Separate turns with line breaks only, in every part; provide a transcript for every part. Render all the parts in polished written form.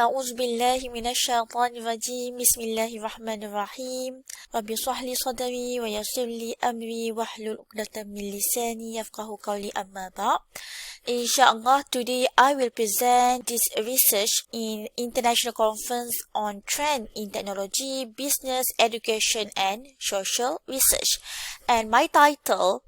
أعوذ بالله من الشيطان الرجيم بسم الله الرحمن الرحيم رب اشرح لي صدري ويسر لي أمري واحلل عقدة من لساني يفقهوا قولي أما بعد. Inshallah, today I will present this research in International Conference on Trend in Technology, Business, Education and Social Research. And my title,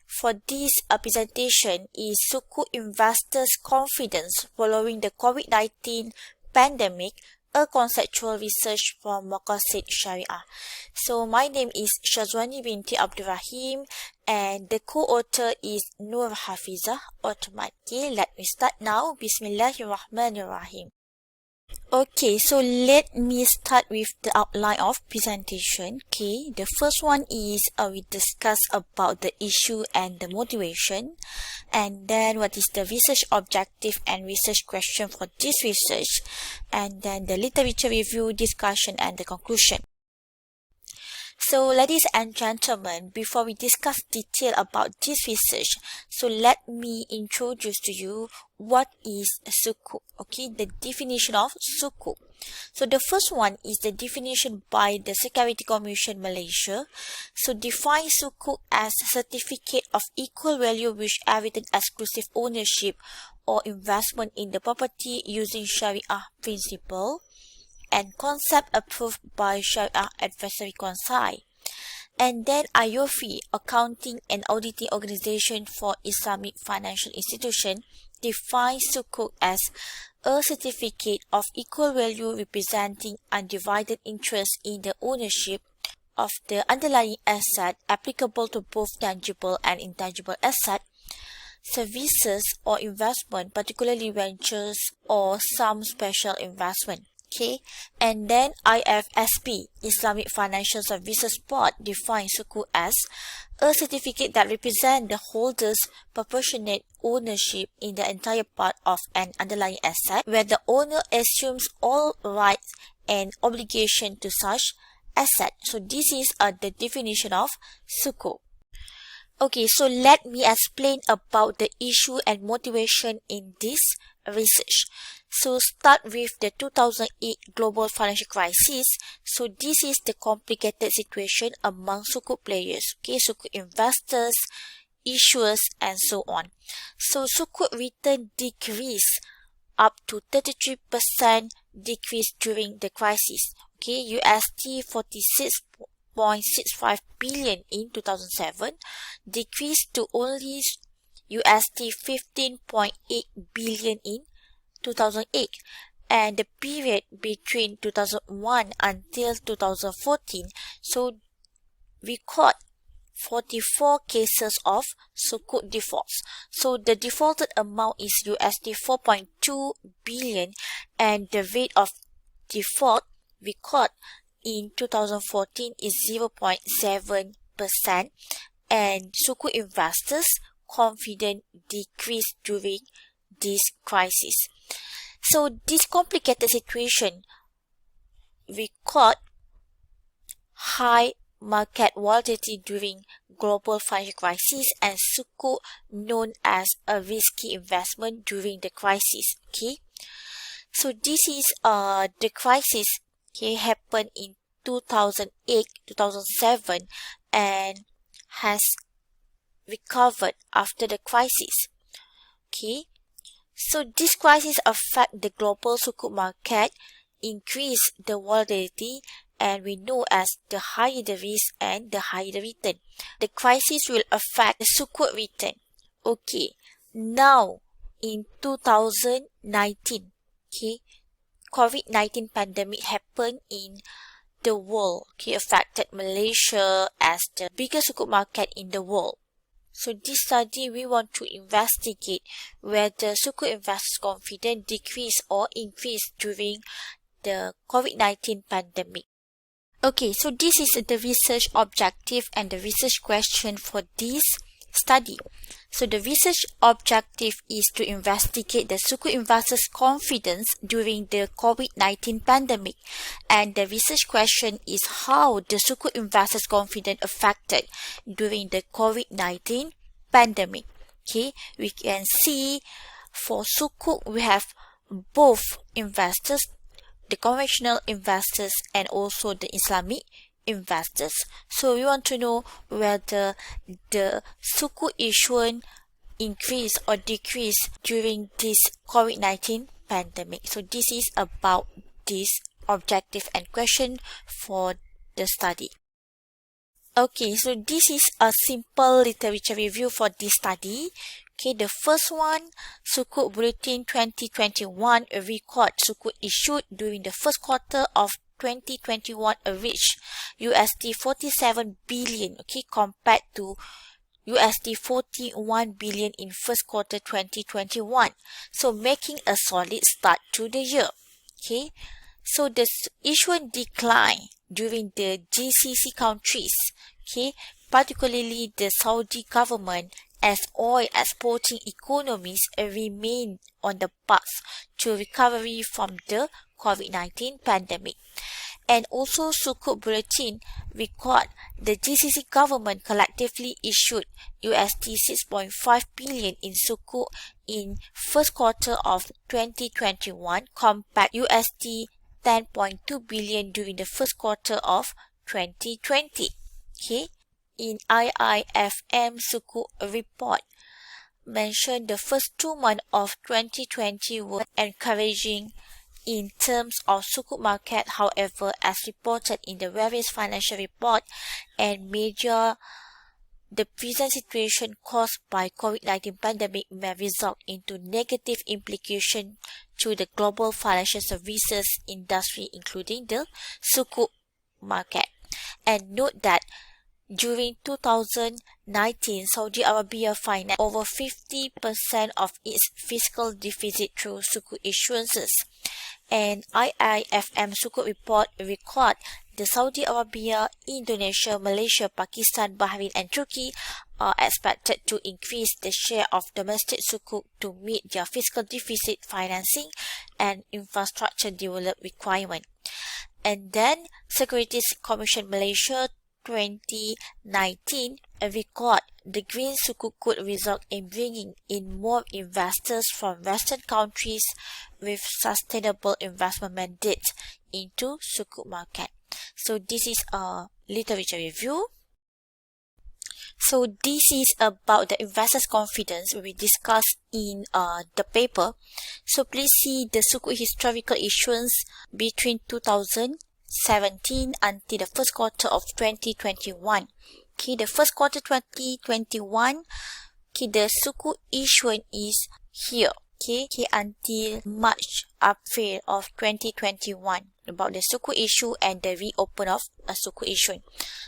for this presentation is Sukuk Investors' Confidence Following the COVID-19 Pandemic, a conceptual research from Maqasid Sharia. So my name is Syazwani binti Abdul Rahim and the co-author is Nur Hafizah Ottoman. Let me start now. Bismillahirrahmanirrahim. Okay, so let me start with the outline of presentation. The first one is we discuss about the issue and the motivation, and then what is the research objective and research question for this research, and then the literature review, discussion and the conclusion. So ladies and gentlemen, before we discuss detail about this research, so let me introduce to you what is sukuk. The definition of sukuk. So the first one is the definition by the Security Commission Malaysia. So define sukuk as certificate of equal value which evidence exclusive ownership or investment in the property using Sharia principle and concept approved by Sharia Advisory Council. And then IOFI, Accounting and Auditing Organization for Islamic Financial Institution, defines sukuk as a certificate of equal value representing undivided interest in the ownership of the underlying asset applicable to both tangible and intangible asset, services or investment, particularly ventures or some special investment. And then IFSP, Islamic Financial Services Board, defines sukuk as a certificate that represents the holder's proportionate ownership in the entire part of an underlying asset, where the owner assumes all rights and obligation to such asset. So this is the definition of sukuk. Okay, so let me explain about the issue and motivation in this research. So start with the 2008 global financial crisis. So this is the complicated situation among sukuk players, sukuk investors, issuers and so on. So sukuk return decreased up to 33% decrease during the crisis. USD 46.65 billion in 2007 decreased to only USD 15.8 billion in 2008, and the period between 2001 until 2014 so record 44 cases of sukuk defaults. So the defaulted amount is USD 4.2 billion and the rate of default record in 2014 is 0.7%, and sukuk investors' confidence decreased during this crisis. So this complicated situation record high market volatility during global financial crisis and sukuk known as a risky investment during the crisis. So this is the crisis happened in 2008-2007 and has recovered after the crisis. So this crisis affect the global sukuk market, increase the volatility, and we know as the higher the risk and the higher the return. The crisis will affect the sukuk return. Now in 2019, COVID-19 pandemic happened in the world, affected Malaysia as the biggest sukuk market in the world. So this study we want to investigate whether sukuk investors' confidence decreased or increased during the COVID-19 pandemic. So this is the research objective and the research question for this study. So the research objective is to investigate the sukuk investors' confidence during the COVID-19 pandemic, and the research question is how the sukuk investors' confidence affected during the COVID-19 pandemic. We can see for sukuk we have both investors, the conventional investors and also the Islamic investors. So we want to know whether the sukuk issuance increase or decrease during this COVID-19 pandemic. So this is about this objective and question for the study. Okay, so this is a simple literature review for this study. Okay, the first one, Sukuk Bulletin 2021 record sukuk issued during the first quarter of 2021 reached USD 47 billion, okay, compared to USD 41 billion in first quarter 2021. So making a solid start to the year. Okay, so the issuance decline during the GCC countries, okay, particularly the Saudi government, as oil exporting economies remain on the path to recovery from the COVID-19 pandemic. And also Sukuk Bulletin record the GCC government collectively issued USD 6.5 billion in sukuk in first quarter of 2021 compared USD 10.2 billion during the first quarter of 2020. Okay, in IIFM Sukuk report mentioned the first 2 months of 2020 were encouraging in terms of sukuk market. However, as reported in the various financial report and media, the present situation caused by COVID-19 pandemic may result into negative implication to the global financial services industry, including the sukuk market. And note that during 2019, Saudi Arabia financed over 50% of its fiscal deficit through sukuk issuances. And IIFM Sukuk report record the Saudi Arabia, Indonesia, Malaysia, Pakistan, Bahrain and Turkey are expected to increase the share of domestic sukuk to meet their fiscal deficit financing and infrastructure development requirement. And then Securities Commission Malaysia 2019 record the green sukuk could result in bringing in more investors from Western countries with sustainable investment mandates into sukuk market. So this is a literature review. So this is about the investors' confidence we discussed in the paper. So please see the sukuk historical issuance between 2017 until the first quarter of 2021. Okay, the first quarter 2021, okay, the sukuk issuance is here. Okay, until March, April of 2021 about the sukuk issue and the reopen of a sukuk issue.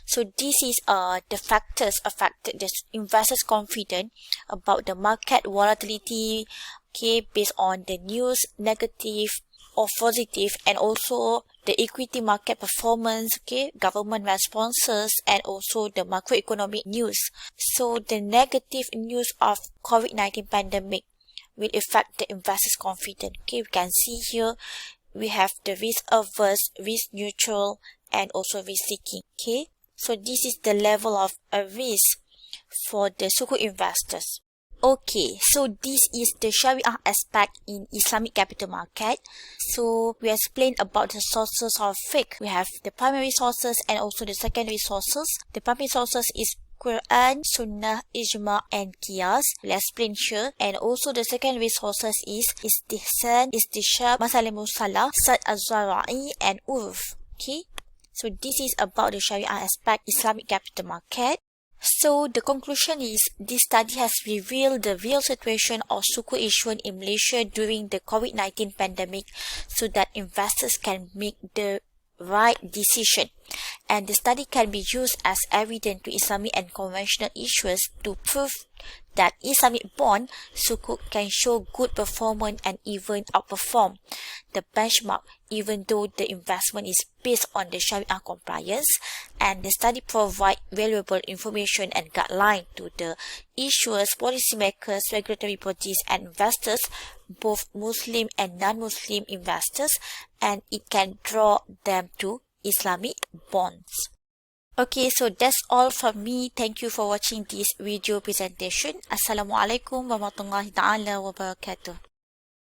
So this is the factors affected the investors' confidence about the market volatility. Okay, based on the news, negative or positive, and also the equity market performance, okay, government responses, and also the macroeconomic news. So the negative news of COVID-19 pandemic will affect the investors' confidence. Okay, we can see here we have the risk averse, risk neutral, and also risk seeking. Okay, so this is the level of a risk for the sukuk investors. Okay, so this is the Sharia aspect in Islamic capital market. So we explained about the sources of fiqh. We have the primary sources and also the secondary sources. The primary sources is Quran, Sunnah, Ijma, and Qiyas. We'll explain here. And also the secondary sources is Istihsan, Istishab, Masalim Musala, Syazwani, and Urf. Okay, so this is about the Sharia aspect Islamic capital market. So the conclusion is this study has revealed the real situation of sukuk issuance in Malaysia during the COVID-19 pandemic so that investors can make the right decision. And the study can be used as evidence to Islamic and conventional issuers to prove that Islamic bond sukuk can show good performance and even outperform the benchmark even though the investment is based on the Sharia compliance. And the study provides valuable information and guidelines to the issuers, policymakers, regulatory bodies, and investors, both Muslim and non-Muslim investors, and it can draw them to Islamic bonds. Okay, so that's all from me. Thank you for watching this video presentation. Assalamualaikum warahmatullahi ta'ala wabarakatuh.